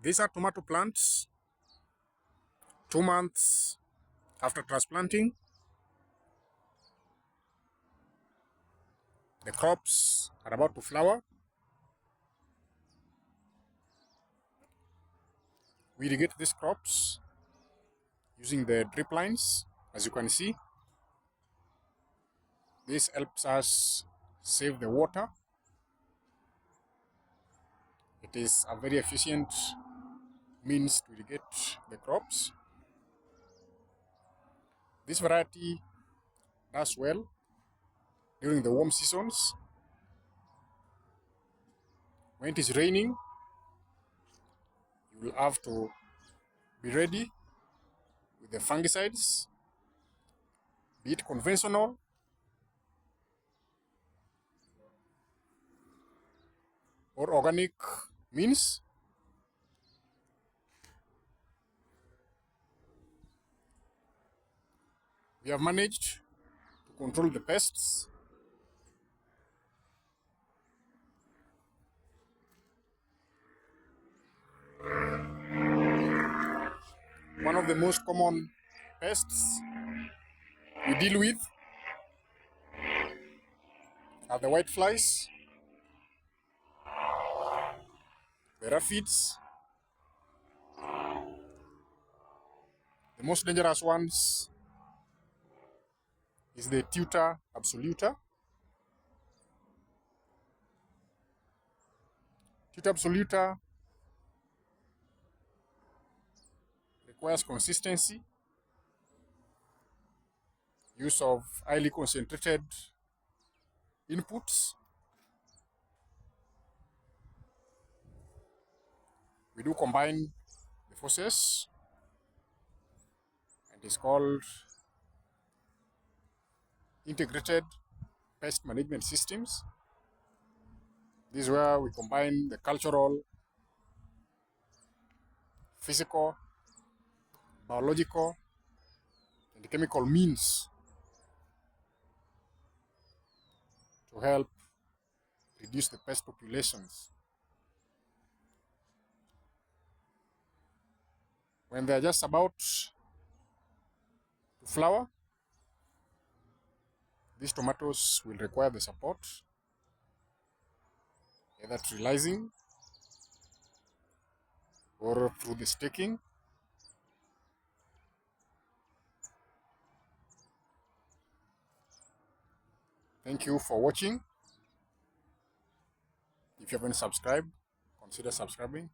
These are tomato plants 2 months after transplanting. The crops are about to flower. We irrigate these crops using the drip lines, as you can see. This helps us save the water. It is a very efficient means to irrigate the crops. This variety does well during the warm seasons. When it is raining, you will have to be ready with the fungicides, be it conventional or organic means. We have managed to control the pests. One of the most common pests we deal with are the white flies, the aphids. The most dangerous ones is the Tuta absoluta. Tuta absoluta requires consistency, use of highly concentrated inputs. We do combine the forces, and it's called integrated pest management systems. This is where we combine the cultural, physical, biological, and chemical means to help reduce the pest populations. When they're just about to flower, these tomatoes will require the support, either trellising or through the staking. Thank you for watching. If you haven't subscribed, consider subscribing.